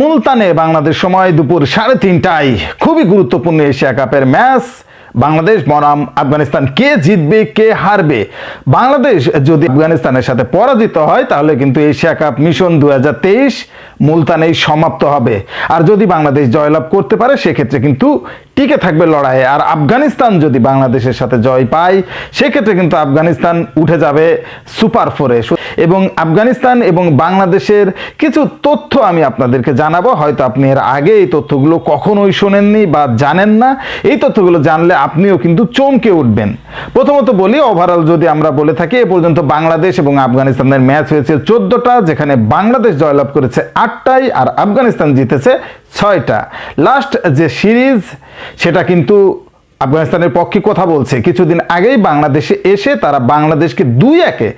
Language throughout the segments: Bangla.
মুলতানে বাংলাদেশ সময় দুপুর 3:30টায় খুবই গুরুত্বপূর্ণ এশিয়া কাপের ম্যাচ। বাংলাদেশ বনাম আফগানিস্তান, কে জিতবে কে হারবে? বাংলাদেশ যদি আফগানিস্তানের সাথে পরাজিত হয় তাহলে কিন্তু এশিয়া কাপ মিশন 2023 মুলতানেই সমাপ্ত হবে। আর যদি বাংলাদেশ জয়লাভ করতে পারে সেক্ষেত্রে কিন্তু টিকে থাকবে লড়াইয়ে। আর আফগানিস্তান যদি বাংলাদেশের সাথে জয় পায় সেক্ষেত্রে কিন্তু আফগানিস্তান উঠে যাবে সুপার ফোরে। এবং আফগানিস্তান এবং বাংলাদেশের কিছু তথ্য আমি আপনাদেরকে জানাবো। হয়তো আপনি এর আগে এই তথ্যগুলো কখনোই শোনেননি বা জানেন না। এই তথ্যগুলো জানলে আপনিও কিন্তু চমকে উঠবেন। প্রথমত বলি, ওভারঅল যদি আমরা বলে থাকি, এ পর্যন্ত বাংলাদেশ এবং আফগানিস্তানের ম্যাচ হয়েছে 14টা, যেখানে বাংলাদেশ জয়লাভ করেছে 8টায় আর আফগানিস্তান জিতেছে 6টা। লাস্ট যে সিরিজ সেটা কিন্তু আফগানিস্তানের পক্ষে কথা বলছে। কিছুদিন আগেই বাংলাদেশে এসে তারা বাংলাদেশকে 2-1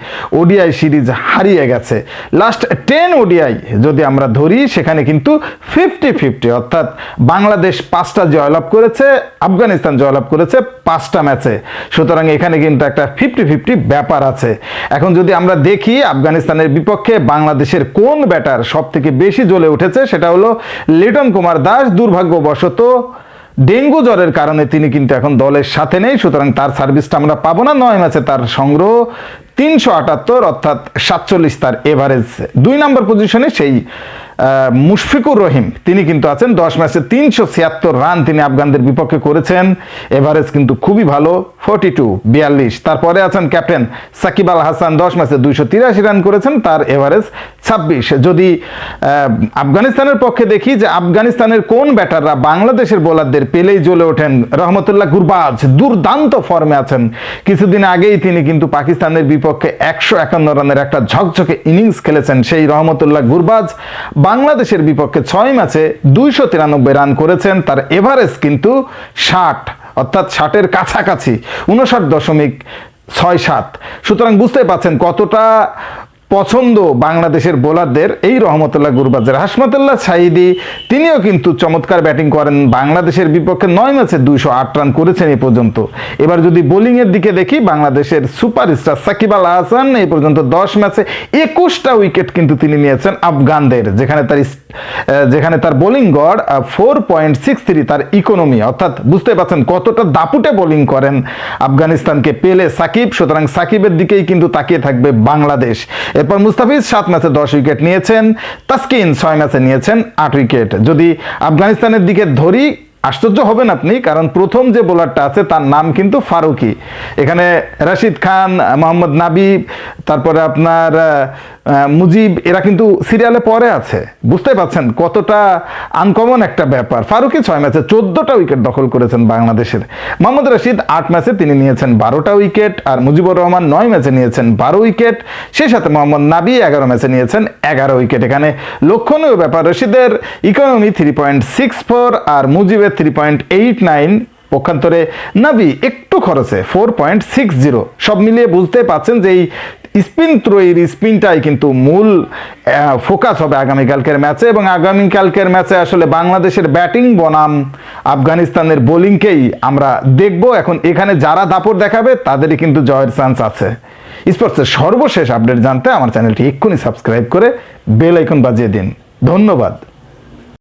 ওডিআই সিরিজ হারিয়ে গেছে। লাস্ট 10 ওডিআই যদি আমরা ধরি সেখানে কিন্তু 50-50, অর্থাৎ বাংলাদেশ 5টা জয়লাভ করেছে, আফগানিস্তান জয়লাভ করেছে 5টা ম্যাচে। সুতরাং এখানে কিন্তু একটা 50-50 ব্যাপার আছে। এখন যদি আমরা দেখি আফগানিস্তানের বিপক্ষে বাংলাদেশের কোন ব্যাটার সব থেকে বেশি জ্বলে উঠেছে, সেটা হলো লিটন কুমার দাস। দুর্ভাগ্যবশত ডেঙ্গু জ্বরের কারণে তিনি কিন্তু এখন দলের সাথে নেই, সুতরাং তার সার্ভিসটা আমরা পাবো না। 9 ম্যাচে তার সংগ্রহ 378, অর্থাৎ 47 তার এভারেজ। 2 নম্বর পজিশনে সেই মুশফিকুর রহিম, তিনি কিন্তু আছেন। 10 ম্যাচে 376 রান তিনি আফগানদের বিপক্ষে করেছেন। এভারেজ কিন্তু খুবই ভালো, 42। তারপরে আছেন ক্যাপ্টেন সাকিব আল হাসান, 10 ম্যাচে 283 রান করেছেন, তার এভারেজ 26। যদি আফগানিস্তানের পক্ষে দেখি যে আফগানিস্তানের কোন ব্যাটাররা বাংলাদেশের বোলারদের পেলেই জ্বলে ওঠেন, রহমতুল্লাহ গুরবাজ দুর্দান্ত ফর্মে আছেন। কিছুদিন আগেই তিনি কিন্তু পাকিস্তানের বিপক্ষে 151 রানের একটা ঝকঝকে ইনিংস খেলেছেন। সেই রহমতুল্লাহ গুরবাজ বাংলাদেশের বিপক্ষে 6 ম্যাচে 293 রান করেছেন, তার এভারেজ কিন্তু 60, অর্থাৎ 60-এর কাছাকাছি, 59.67। সুতরাং বুঝতে পারছেন কতটা পছন্দ বাংলাদেশের বোলারদের এই রহমতুল্লাহ গুরবাজের। হাশমাতুল্লাহ সাঈদী, তিনিও কিন্তু চমৎকার ব্যাটিং করেন। বাংলাদেশের বিপক্ষে 9 ম্যাচে 208 রান করেছেন এ পর্যন্ত। এবার যদি বোলিংয়ের দিকে দেখি, বাংলাদেশের সুপারস্টার সাকিব আল হাসান এই পর্যন্ত 10 ম্যাচে 21টা উইকেট কিন্তু তিনি নিয়েছেন আফগানদের, যেখানে তার বোলিং গড় 4.63 তার ইকোনমি, অর্থাৎ বুঝতে পারছেন কতটা দাপুটে বোলিং করেন আফগানিস্তানকে পেলে সাকিব। সুতরাং সাকিবের দিকেই কিন্তু তাকিয়ে থাকবে বাংলাদেশ। এরপর মুস্তাফিজ 7 ম্যাচে 10 উইকেট নিয়েছেন, তাসকিন 6 ম্যাচে নিয়েছেন 8 উইকেট। যদি আফগানিস্তানের দিকে ধরি, আশ্চর্য হবেন আপনি, কারণ প্রথম যে বোলারটা আছে তার নাম কিন্তু ফারুকি। এখানে রাশিদ খান, মোহাম্মদ নাবিব, তারপরে আপনার মুজিব, এরা কিন্তু সিরিয়ালে পরে আছে। বুঝতে পারছেন কতটা আনকমন একটা ব্যাপার। ফারুকি 6 ম্যাচে 14টা উইকেট দখল করেছেন বাংলাদেশের। মোহাম্মদ রশিদ 8 ম্যাচে তিনি নিয়েছেন 12টা উইকেট, আর মুজিবুর রহমান 9 ম্যাচে নিয়েছেন 12 উইকেট। সেই সাথে মোহাম্মদ নাবি 11 ম্যাচে নিয়েছেন 11 উইকেট। এখানে লক্ষণীয় ব্যাপার, রশিদের ইকোনমি 3.64 আর মুজিবের 3.89। পক্ষান্তরে নাবি একটু খরচে 4.60। সব মিলিয়ে বুঝতে পাচ্ছেন যে এই স্পিন ত্রয়ীর স্পিনটাই কিন্তু মূল ফোকাস হবে আগামীকালকের ম্যাচে। এবং আগামীকালকের ম্যাচে আসলে বাংলাদেশের ব্যাটিং বনাম আফগানিস্তানের বোলিংকেই আমরা দেখব। এখন এখানে যারা দাপট দেখাবে তাদেরই কিন্তু জয়ের চান্স আছে। স্পোর্টসের সর্বশেষ আপডেট জানতে আমার চ্যানেলটি এক্ষুনি সাবস্ক্রাইব করে বেল আইকন বাজিয়ে দিন। ধন্যবাদ।